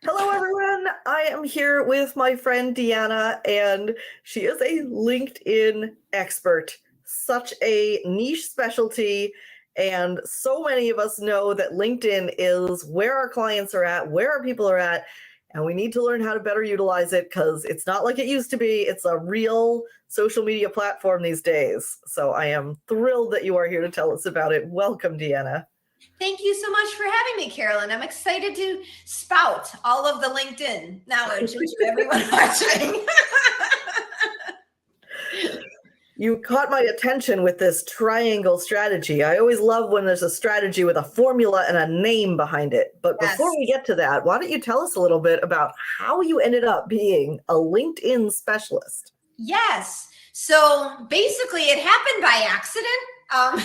Hello, everyone. I am here with my friend Deanna, and she is a LinkedIn expert. Such a niche specialty. And so many of us know that LinkedIn is where our clients are at, where our people are at, and we need to learn how to better utilize it because it's not like it used to be. It's a real social media platform these days. So I am thrilled that you are here to tell us about it. Welcome, Deanna. Thank you so much for having me, Carolyn. I'm excited to spout all of the LinkedIn knowledge into everyone watching. You caught my attention with this triangle strategy. I always love when there's a strategy with a formula and a name behind it. But Yes. before we get to that, why don't you tell us a little bit about how you ended up being a LinkedIn specialist? Yes. So basically, it happened by accident. This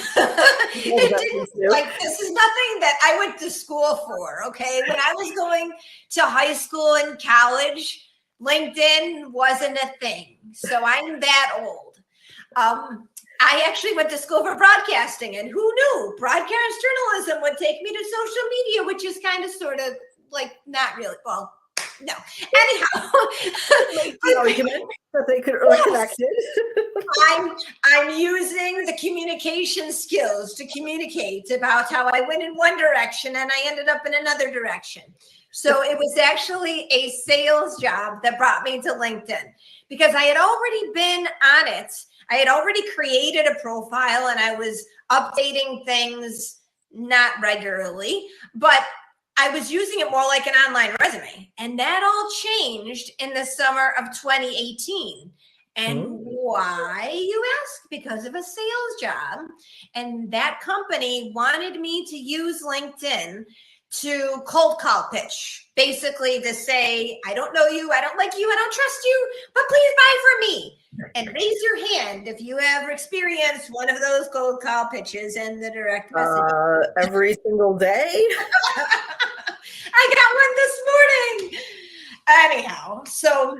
is nothing that I went to school for. Okay. When I was going to high school and college, LinkedIn wasn't a thing. So I'm that old. I actually went to school for broadcasting, and who knew broadcast journalism would take me to social media, which is kind of sort of like not really, well, no. Anyhow, the argument that they could connect it. I'm using the communication skills to communicate about how I went in one direction and I ended up in another direction. So it was actually a sales job that brought me to LinkedIn because I had already been on it. I had already created a profile and I was updating things not regularly, but I was using it more like an online resume. And that all changed in the summer of 2018. And why, you ask? Because of a sales job. And that company wanted me to use LinkedIn to cold call pitch, basically to say, I don't know you, I don't like you, I don't trust you, but please buy from me. And raise your hand if you ever experienced one of those cold call pitches and the direct message. Every single day. I got one this morning. Anyhow, so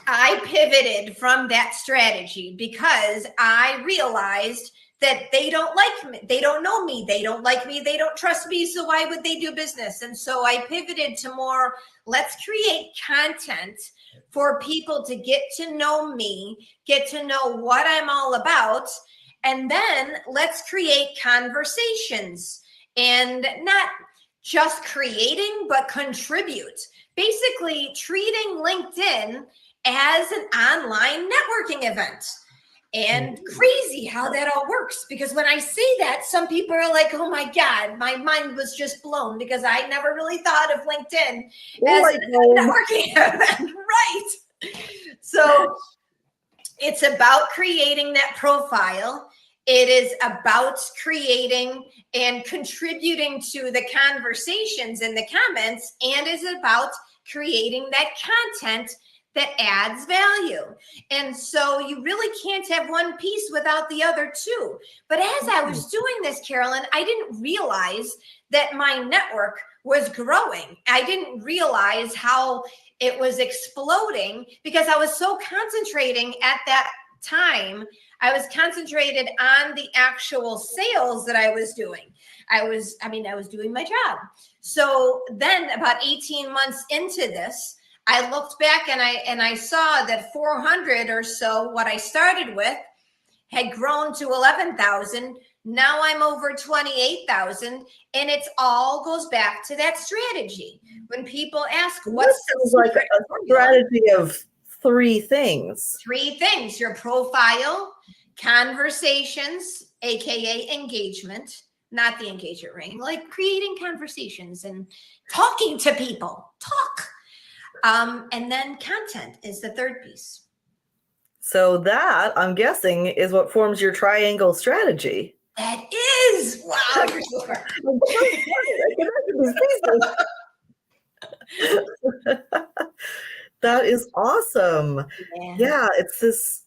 I pivoted from that strategy because I realized that they don't like me. They don't know me. They don't like me. They don't trust me. So why would they do business? And so I pivoted to more, let's create content for people to get to know me, get to know what I'm all about. And then let's create conversations and not just creating, but contribute. Basically treating LinkedIn as an online networking event. And crazy how that all works, because when I say that, some people are like, oh my God, my mind was just blown because I never really thought of LinkedIn as a networking event. Right. So it's about creating that profile. It is about creating and contributing to the conversations in the comments, and is about creating that content that adds value. And so you really can't have one piece without the other two. But as I was doing this, Carolyn, I didn't realize that my network was growing. I didn't realize how it was exploding because I was so concentrating at that time. I was concentrated on the actual sales that I was doing. I was doing my job. So then about 18 months into this, I looked back and I saw that 400 or so, what I started with, had grown to 11,000. Now I'm over 28,000, and it all goes back to that strategy. When people ask, what's like a strategy of three things? Three things: your profile, conversations, aka engagement, not the engagement ring, like creating conversations and talking to people. Talk. And then content is the third piece. So that, I'm guessing, is what forms your triangle strategy. That is. Wow, you're sure. That is awesome. Yeah, it's this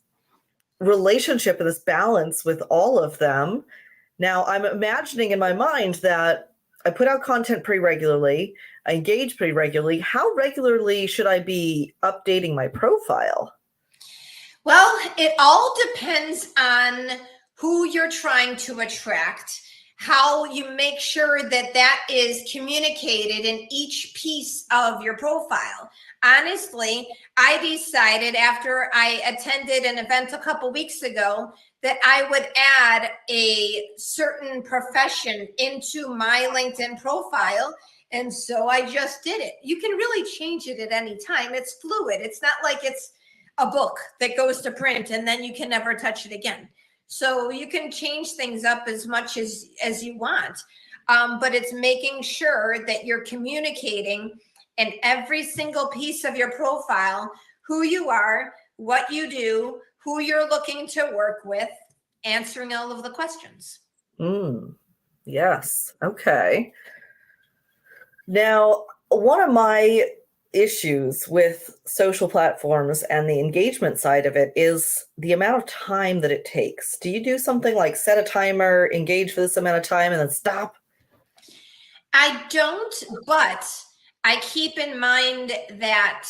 relationship and this balance with all of them. Now, I'm imagining in my mind that I put out content pretty regularly. I engage pretty regularly. How regularly should I be updating my profile? Well, it all depends on who you're trying to attract, how you make sure that that is communicated in each piece of your profile. Honestly, I decided after I attended an event a couple weeks ago that I would add a certain profession into my LinkedIn profile. And so I just did it. You can really change it at any time. It's fluid. It's not like it's a book that goes to print and then you can never touch it again. So you can change things up as much as you want. But it's making sure that you're communicating in every single piece of your profile, who you are, what you do, who you're looking to work with, answering all of the questions. Yes. Okay. Now, one of my issues with social platforms and the engagement side of it is the amount of time that it takes. Do you do something like set a timer, engage for this amount of time, and then stop? I don't, but I keep in mind that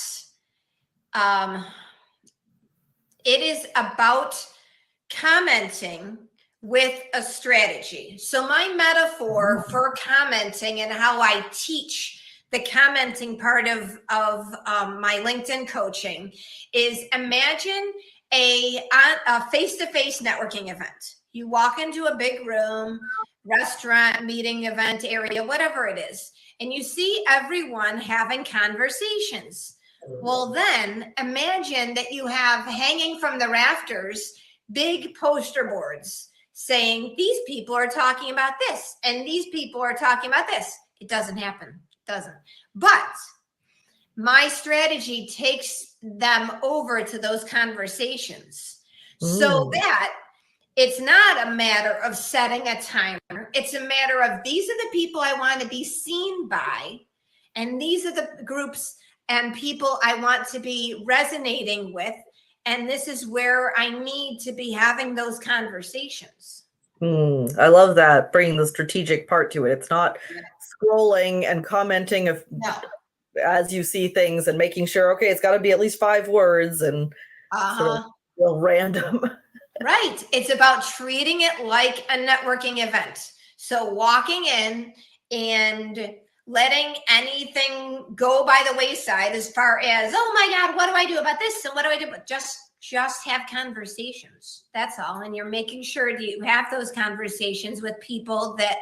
it is about commenting with a strategy. So my metaphor for commenting and how I teach the commenting part of my LinkedIn coaching is imagine a face-to-face networking event. You walk into a big room, restaurant, meeting, event area, whatever it is, and you see everyone having conversations. Well, then imagine that you have hanging from the rafters big poster boards saying these people are talking about this and these people are talking about this. It doesn't happen. It doesn't. But my strategy takes them over to those conversations so that it's not a matter of setting a timer. It's a matter of these are the people I want to be seen by, and these are the groups and people I want to be resonating with. And this is where I need to be having those conversations. I love that, bringing the strategic part to it. It's not scrolling and commenting as you see things and making sure, okay, it's got to be at least 5 words and sort of random. Right. It's about treating it like a networking event. So walking in and letting anything go by the wayside as far as, oh my God, what do I do about this? And what do I do? But just have conversations. That's all. And you're making sure that you have those conversations with people that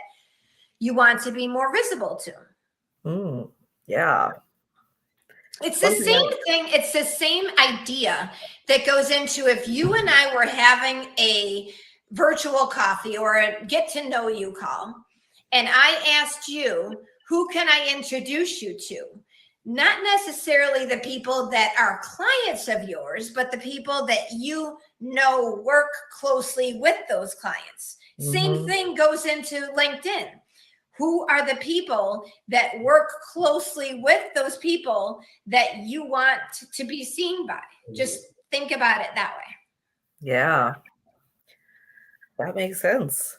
you want to be more visible to. Yeah. It's the same thing. It's the same idea that goes into if you and I were having a virtual coffee or a get to know you call, and I asked you, who can I introduce you to? Not necessarily the people that are clients of yours, but the people that you know work closely with those clients. Same thing goes into LinkedIn. Who are the people that work closely with those people that you want to be seen by? Just think about it that way. Yeah. That makes sense.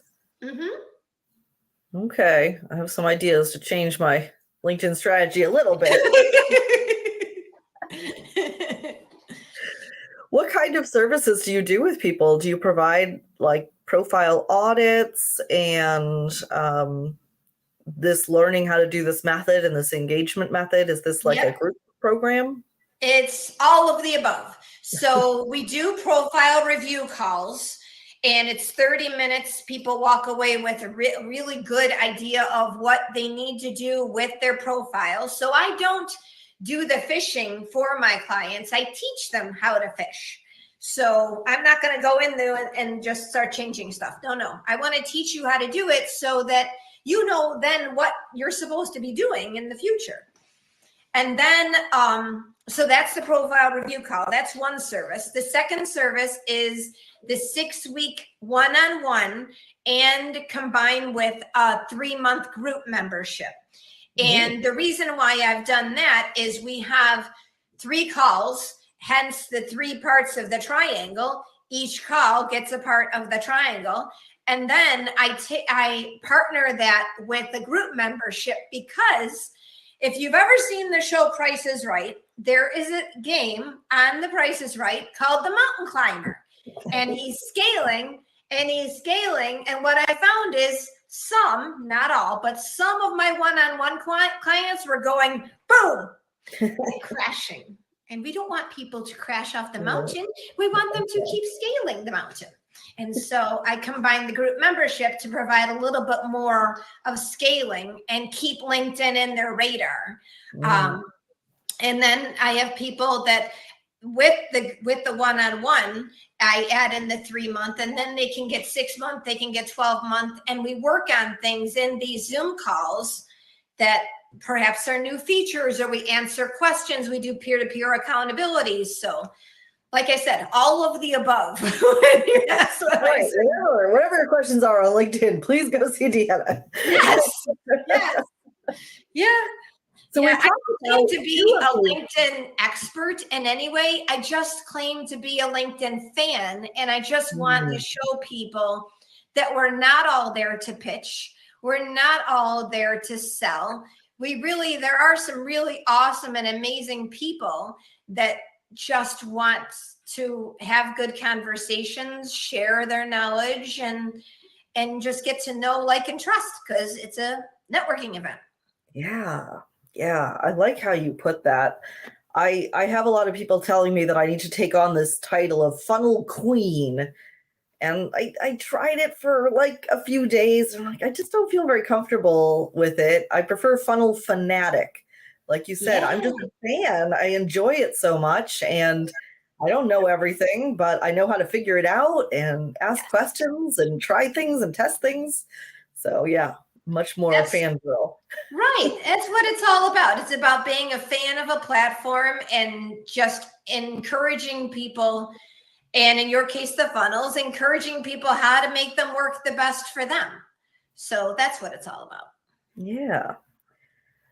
Okay. I have some ideas to change my LinkedIn strategy a little bit. What kind of services do you do with people? Do you provide like profile audits and this learning how to do this method and this engagement method? Is this like a group program? It's all of the above. So we do profile review calls, and it's 30 minutes. People walk away with a really good idea of what they need to do with their profile. So I don't do the fishing for my clients. I teach them how to fish. So I'm not going to go in there and just start changing stuff. No. I want to teach you how to do it so that you know then what you're supposed to be doing in the future. And then, so that's the profile review call. That's one service. The second service is the 6-week one-on-one and combined with a 3-month group membership. And the reason why I've done that is we have 3 calls, hence the 3 parts of the triangle. Each call gets a part of the triangle. And then I partner that with the group membership because if you've ever seen the show Price is Right, there is a game on the Price is Right called the Mountain Climber. And he's scaling and he's scaling. And what I found is some, not all, but some of my one-on-one clients were going boom and crashing. And we don't want people to crash off the mountain. We want them to keep scaling the mountain. And so I combined the group membership to provide a little bit more of scaling and keep LinkedIn in their radar. And then I have people that with the one-on-one, I add in the 3-month, and then they can get 6-month, they can get 12-month, and we work on things in these Zoom calls that perhaps are new features, or we answer questions, we do peer-to-peer accountabilities. So like I said, all of the above. That's what right, whatever your questions are on LinkedIn, please go see Deanna. Yes. Yes. Yeah. So I don't claim to be a LinkedIn expert in any way. I just claim to be a LinkedIn fan. And I just want to show people that we're not all there to pitch. We're not all there to sell. There are some really awesome and amazing people that just want to have good conversations, share their knowledge, and just get to know, like, and trust, because it's a networking event. Yeah, I like how you put that. I have a lot of people telling me that I need to take on this title of funnel queen. And I tried it for like a few days. And I'm like, I just don't feel very comfortable with it. I prefer funnel fanatic. Like you said, I'm just a fan. I enjoy it so much. And I don't know everything, but I know how to figure it out and ask questions and try things and test things. So yeah, much more fangirl. Right. That's what it's all about. It's about being a fan of a platform and just encouraging people. And in your case, the funnels, encouraging people how to make them work the best for them. So that's what it's all about. Yeah.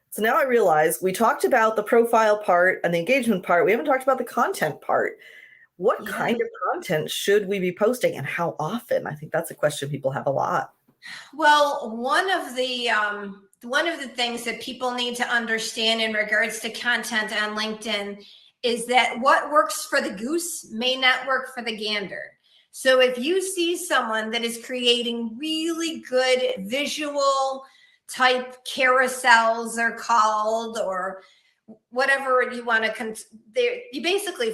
So now I realize we talked about the profile part and the engagement part. We haven't talked about the content part. What kind of content should we be posting and how often? I think that's a question people have a lot. Well, one of the things that people need to understand in regards to content on LinkedIn is that what works for the goose may not work for the gander. So if you see someone that is creating really good visual type carousels are called, or whatever you want to, you basically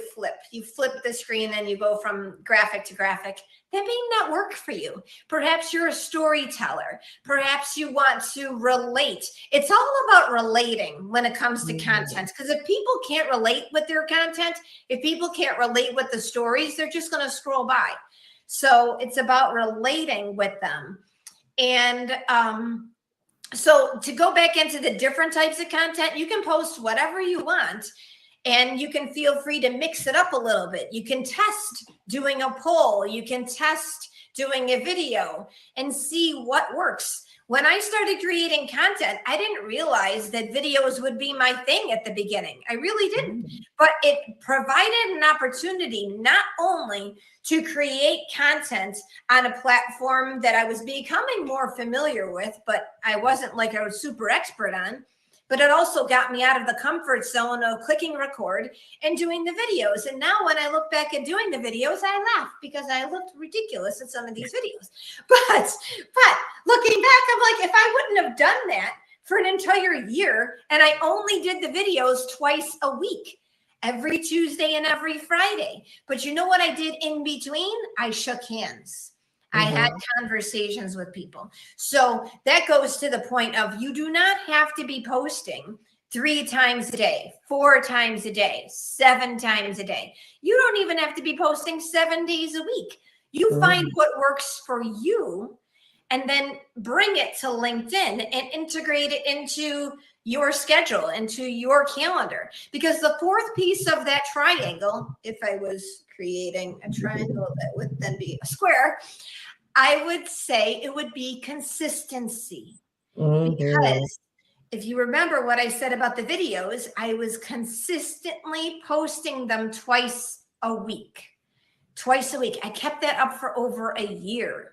you flip the screen and you go from graphic to graphic. That may not work for you. Perhaps you're a storyteller. Perhaps you want to relate. It's all about relating when it comes to content. Because if people can't relate with their content, if people can't relate with the stories, they're just going to scroll by. So it's about relating with them. And so to go back into the different types of content, you can post whatever you want. And you can feel free to mix it up a little bit. You can test doing a poll. You can test doing a video and see what works. When I started creating content, I didn't realize that videos would be my thing at the beginning. I really didn't. But it provided an opportunity not only to create content on a platform that I was becoming more familiar with, but I wasn't like a super expert on. But it also got me out of the comfort zone of clicking record and doing the videos. And now when I look back at doing the videos, I laugh because I looked ridiculous in some of these videos. But looking back, I'm like, if I wouldn't have done that for an entire year, and I only did the videos twice a week, every Tuesday and every Friday. But you know what I did in between? I shook hands. I had conversations with people. So that goes to the point of, you do not have to be posting 3 times a day, 4 times a day, 7 times a day. You don't even have to be posting 7 days a week. You find what works for you and then bring it to LinkedIn and integrate it into your schedule, into your calendar. Because the fourth piece of that triangle, if I was creating a triangle that would then be a square, I would say it would be consistency. Because if you remember what I said about the videos, I was consistently posting them twice a week. I kept that up for over a year.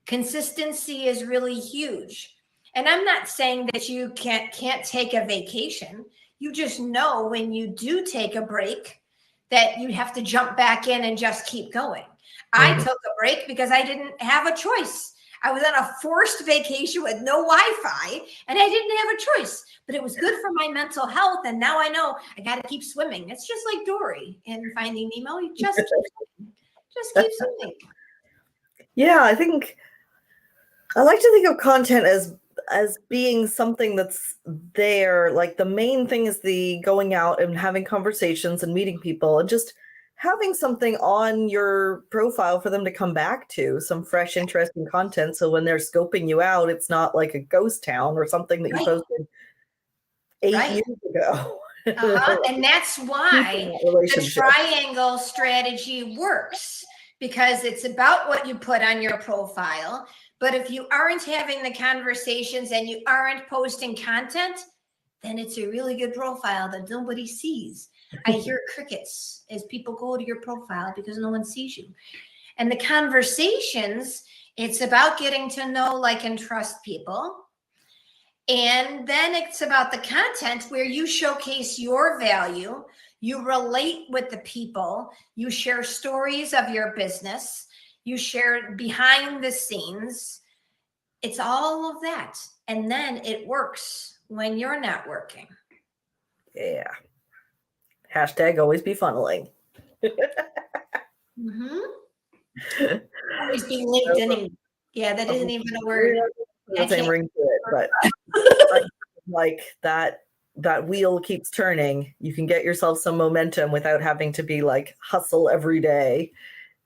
Consistency is really huge. And I'm not saying that you can't take a vacation. You just know when you do take a break that you have to jump back in and just keep going. I took a break because I didn't have a choice. I was on a forced vacation with no Wi-Fi, and I didn't have a choice. But it was good for my mental health, and now I know I got to keep swimming. It's just like Dory in Finding Nemo. You just keep swimming. Just keep swimming. Yeah, I think I like to think of content as being something that's there. Like the main thing is the going out and having conversations and meeting people and just having something on your profile for them to come back to, some fresh, interesting content. So when they're scoping you out, it's not like a ghost town or something that you posted 8 years ago. And that's why the triangle strategy works, because it's about what you put on your profile. But if you aren't having the conversations and you aren't posting content, then it's a really good profile that nobody sees. I hear crickets as people go to your profile because no one sees you. And the conversations, it's about getting to know, like, and trust people. And then it's about the content where you showcase your value, you relate with the people, you share stories of your business, you share behind the scenes. It's all of that. And then it works when you're not working. Yeah. Hashtag always be funneling. Always be LinkedIn. Yeah, that isn't even a word. Same ring to it, but like that wheel keeps turning. You can get yourself some momentum without having to be like hustle every day.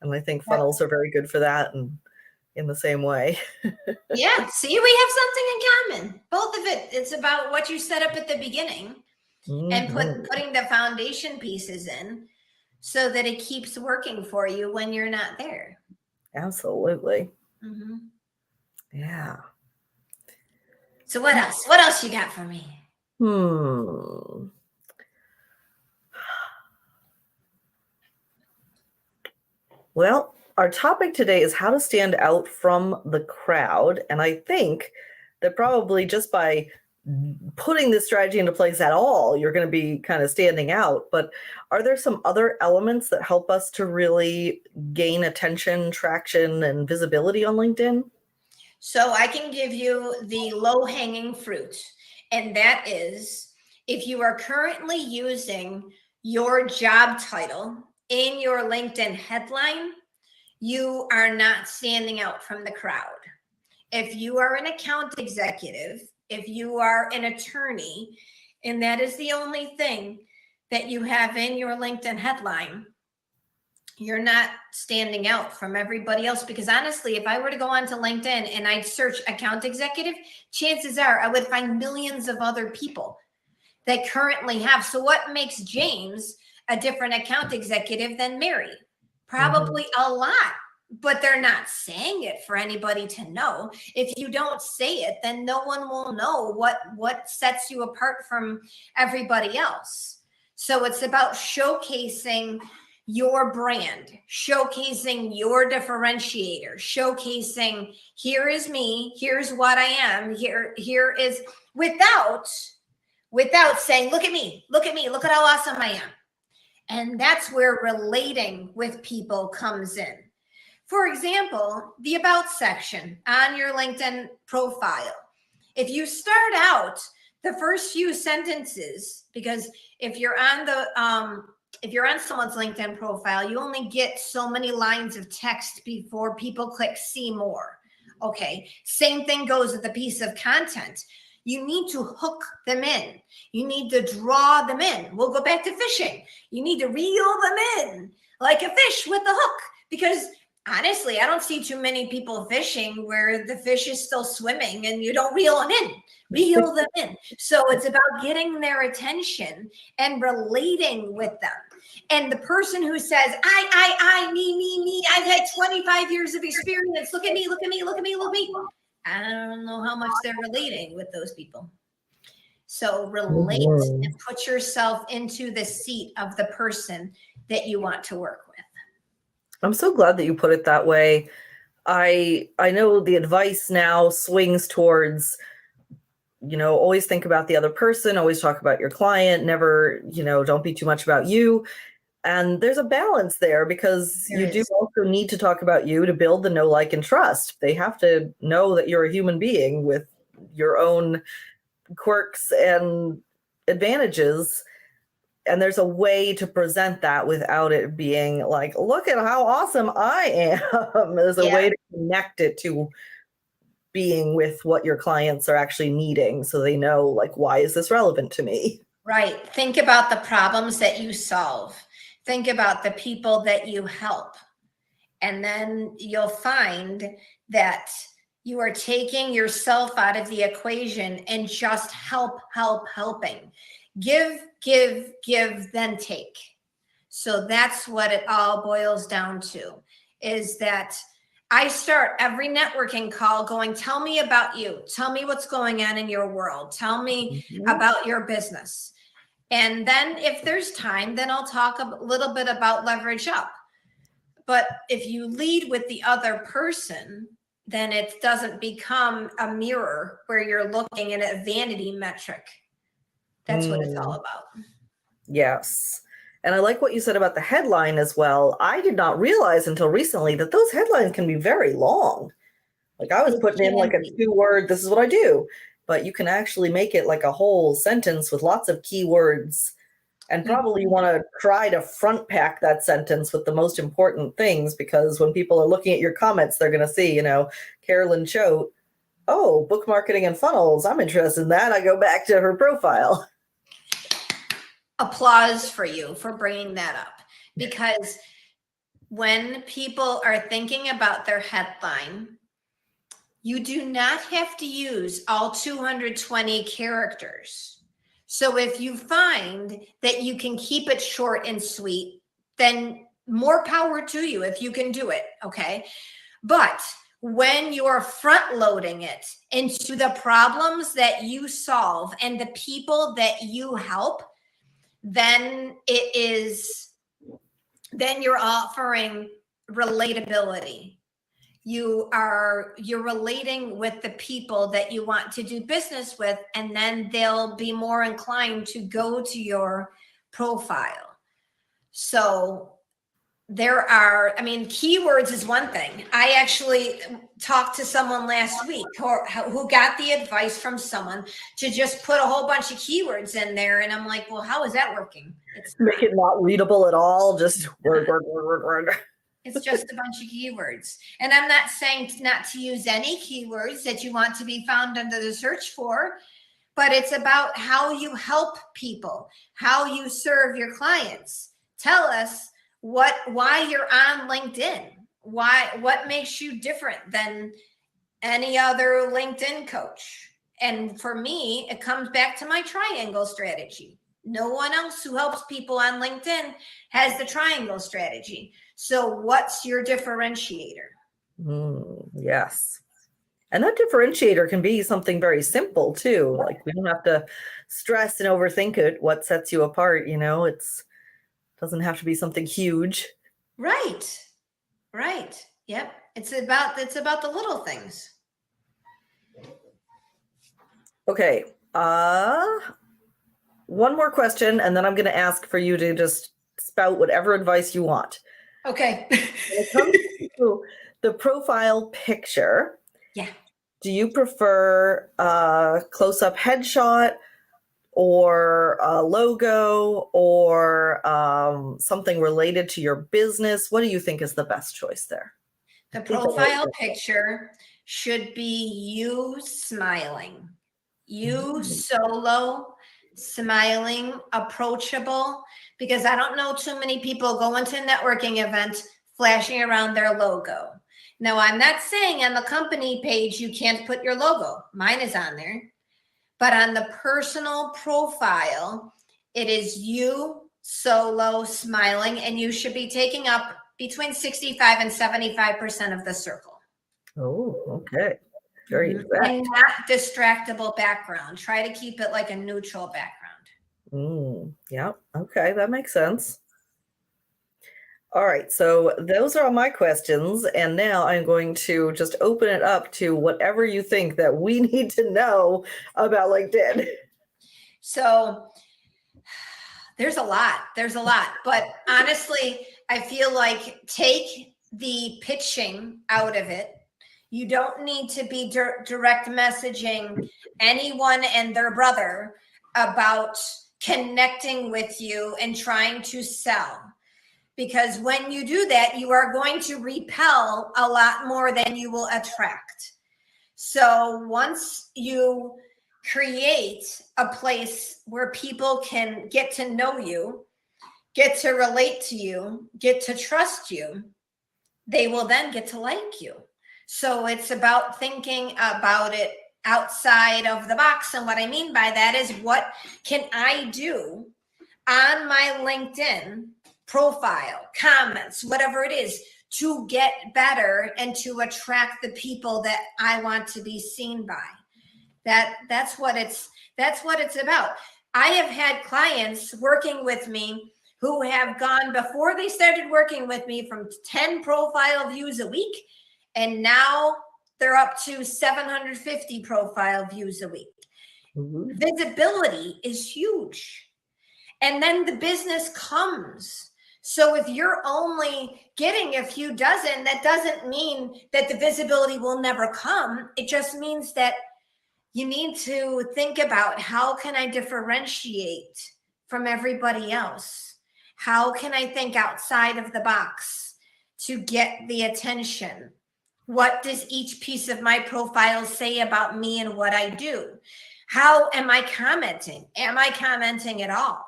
And I think funnels are very good for that, and in the same way. Yeah, see, we have something in common. Both of it. It's about what you set up at the beginning and putting the foundation pieces in so that it keeps working for you when you're not there. Absolutely. Yeah. So what else? What else you got for me? Well, our topic today is how to stand out from the crowd. And I think that probably just by putting this strategy into place at all, you're going to be kind of standing out. But are there some other elements that help us to really gain attention, traction, and visibility on LinkedIn? So I can give you the low-hanging fruit. And that is, if you are currently using your job title in your LinkedIn headline, you are not standing out from the crowd. If you are an account executive, if you are an attorney, and that is the only thing that you have in your LinkedIn headline, you're not standing out from everybody else. Because honestly, if I were to go onto LinkedIn and I'd search account executive, chances are I would find millions of other people that currently have. So what makes James a different account executive than Mary? Probably a lot, but they're not saying it for anybody to know. If you don't say it, then no one will know what sets you apart from everybody else. So it's about showcasing your brand, showcasing your differentiator, showcasing, here is me, here's what I am, here is, without saying, look at me, look at how awesome I am. And that's where relating with people comes in. For example, the about section on your LinkedIn profile. If you start out the first few sentences, because if you're on someone's LinkedIn profile, you only get so many lines of text before people click see more. Okay, same thing goes with a piece of content. You need to hook them in. You need to draw them in. We'll go back to fishing. You need to reel them in like a fish with a hook, because honestly, I don't see too many people fishing where the fish is still swimming and you don't reel them in. Reel them in. So it's about getting their attention and relating with them. And the person who says, I, me, I've had 25 years of experience. Look at me, look at me, look at me, look at me. I don't know how much they're relating with those people. So relate and put yourself into the seat of the person that you want to work with. I'm so glad that you put it that way. I know the advice now swings towards, always think about the other person, always talk about your client, never, don't be too much about you. And there's a balance there because There you do is. also need to talk about you to build the know, like, and trust. They have to know that you're a human being with your own quirks and advantages. And there's a way to present that without it being like, look at how awesome I am. There's a way Yeah. to connect it to being with what your clients are actually needing so they know, like, why is this relevant to me? Right. Think about the problems that you solve. Think about the people that you help. And then you'll find that you are taking yourself out of the equation and just helping. Give, then take. So that's what it all boils down to, is that I start every networking call going, tell me about you. Tell me what's going on in your world. Tell me about your business. And then if there's time, then I'll talk a little bit about leverage up. But if you lead with the other person, then it doesn't become a mirror where you're looking at a vanity metric. That's what it's all about. Yes. And I like what you said about the headline as well. I did not realize until recently that those headlines can be very long. Like I was putting in like a 2-word, this is what I do, but you can actually make it like a whole sentence with lots of keywords. And probably you want to try to front pack that sentence with the most important things, because when people are looking at your comments, they're going to see, Carolyn Choate, oh, book marketing and funnels. I'm interested in that. I go back to her profile. Applause for you for bringing that up, because when people are thinking about their headline, you do not have to use all 220 characters. So if you find that you can keep it short and sweet, then more power to you if you can do it, okay? But when you're front loading it into the problems that you solve and the people that you help, then you're offering relatability. You're relating with the people that you want to do business with, and then they'll be more inclined to go to your profile. So keywords is one thing. I actually talked to someone last week who got the advice from someone to just put a whole bunch of keywords in there. And I'm like, well, how is that working? Make it not readable at all. Just word. It's just a bunch of keywords. And I'm not saying not to use any keywords that you want to be found under the search for, but it's about how you help people, how you serve your clients. Tell us why you're on LinkedIn. What makes you different than any other LinkedIn coach? And for me, it comes back to my triangle strategy. No one else who helps people on LinkedIn has the triangle strategy. So what's your differentiator? Yes. And that differentiator can be something very simple too. Like we don't have to stress and overthink it. What sets you apart, it's doesn't have to be something huge. Right. Yep. It's about the little things. Okay. One more question, and then I'm going to ask for you to just spout whatever advice you want. Okay. When it comes to the profile picture, yeah. Do you prefer a close-up headshot or a logo or something related to your business? What do you think is the best choice there? The profile picture should be you smiling. You solo, smiling, approachable, because I don't know too many people going to a networking event flashing around their logo. Now, I'm not saying on the company page you can't put your logo. Mine is on there. But on the personal profile, it is you solo, smiling, and you should be taking up between 65 and 75% of the circle. Oh, okay. Very exact. And not distractible background. Try to keep it like a neutral background. Yeah. Okay, that makes sense. All right, so those are all my questions, and now I'm going to just open it up to whatever you think that we need to know about LinkedIn. So There's a lot. There's a lot. But honestly, I feel like take the pitching out of it. You don't need to be direct messaging anyone and their brother about connecting with you and trying to sell. Because when you do that, you are going to repel a lot more than you will attract. So once you create a place where people can get to know you, get to relate to you, get to trust you, they will then get to like you. So it's about thinking about it outside of the box. And what I mean by that is, what can I do on my LinkedIn profile, comments, whatever it is, to get better and to attract the people that I want to be seen by? That's what it's about. I have had clients working with me who have gone, before they started working with me, from 10 profile views a week, and now they're up to 750 profile views a week. Mm-hmm. Visibility is huge. And then the business comes. So if you're only getting a few dozen, that doesn't mean that the visibility will never come. It just means that you need to think about, how can I differentiate from everybody else? How can I think outside of the box to get the attention? What does each piece of my profile say about me and what I do? How am I commenting? Am I commenting at all?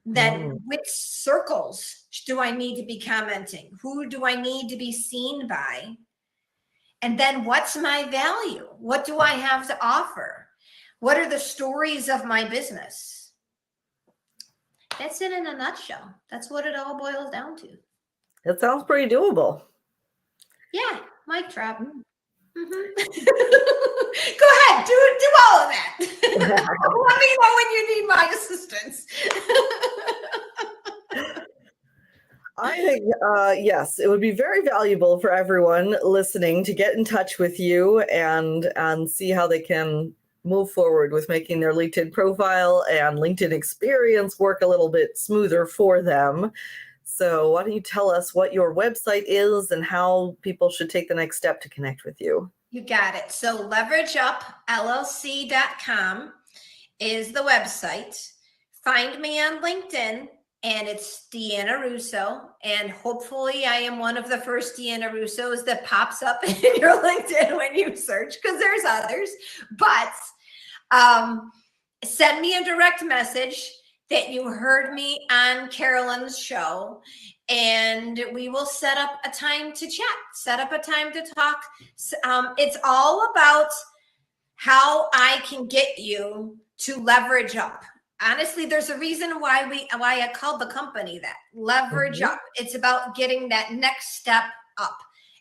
Then which circles do I need to be commenting? Who do I need to be seen by? And then what's my value? What do I have to offer? What are the stories of my business? That's it in a nutshell. That's what it all boils down to. It sounds pretty doable. Yeah, mic drop. Mm-hmm. Go ahead, do all of that. Let me know when you need my assistance. I think, yes, it would be very valuable for everyone listening to get in touch with you and see how they can move forward with making their LinkedIn profile and LinkedIn experience work a little bit smoother for them. So why don't you tell us what your website is and how people should take the next step to connect with you? You got it. So leverageupllc.com is the website. Find me on LinkedIn, and it's Deanna Russo. And hopefully I am one of the first Deanna Russos that pops up in your LinkedIn when you search, because there's others. But send me a direct message that you heard me on Carolyn's show, and we will set up a time to chat, set up a time to talk. It's all about how I can get you to leverage up. Honestly, there's a reason why I called the company that, Leverage Up. It's about getting that next step up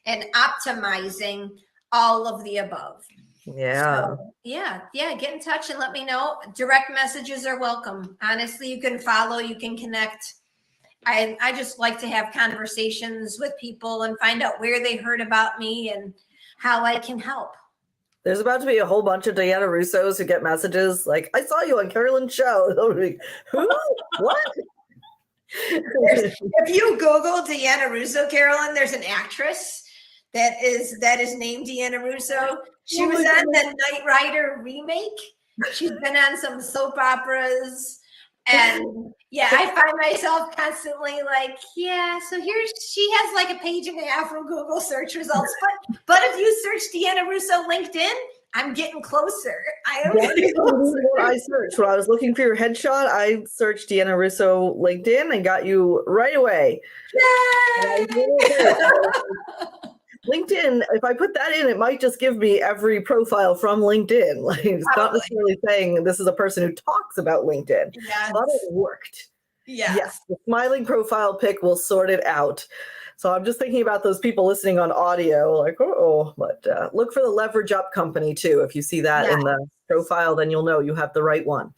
and optimizing all of the above. Yeah. So, yeah. Get in touch and let me know. Direct messages are welcome. Honestly, you can follow, you can connect. I just like to have conversations with people and find out where they heard about me and how I can help. There's about to be a whole bunch of Deanna Russos who get messages like, I saw you on Carolyn's show. Like, who? What? If you Google Deanna Russo, Carolyn, there's an actress that is named Deanna Russo. She was on the Knight Rider remake. She's been on some soap operas. And yeah, I find myself constantly like, so here she has like a page and a half from Google search results. But if you search Deanna Russo LinkedIn, I'm getting closer. I searched when I was looking for your headshot. I searched Deanna Russo LinkedIn and got you right away. LinkedIn, if I put that in, it might just give me every profile from LinkedIn. Like, it's not necessarily saying this is a person who talks about LinkedIn. Yes. But it worked. Yes. The smiling profile pic will sort it out. So I'm just thinking about those people listening on audio, like, but look for the Leverage Up company too. If you see that in the profile, then you'll know you have the right one.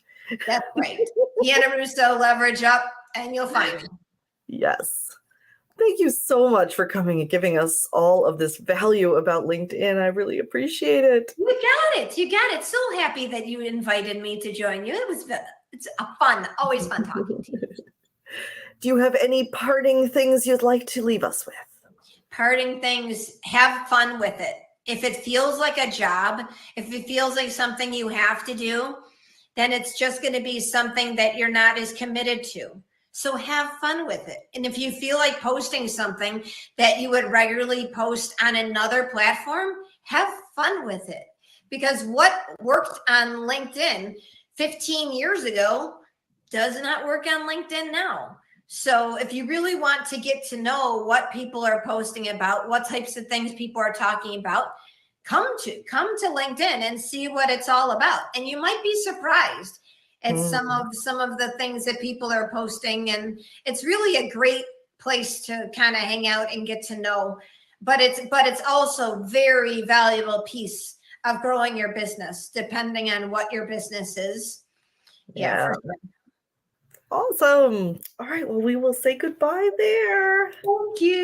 That's right. Deanna Russo, Leverage Up, and you'll find me. Yes. Thank you so much for coming and giving us all of this value about LinkedIn. I really appreciate it. You got it. So happy that you invited me to join you. It was it's always fun talking to you. Do you have any parting things you'd like to leave us with? Parting things, have fun with it. If it feels like a job, if it feels like something you have to do, then it's just going to be something that you're not as committed to. So have fun with it. And if you feel like posting something that you would regularly post on another platform, have fun with it. Because what worked on LinkedIn 15 years ago does not work on LinkedIn now. So if you really want to get to know what people are posting about, what types of things people are talking about, come to LinkedIn and see what it's all about. And you might be surprised at some of the things that people are posting. And it's really a great place to kind of hang out and get to know. But it's also very valuable piece of growing your business, depending on what your business is. Yeah. For sure. Awesome. All right. Well, we will say goodbye there. Thank you.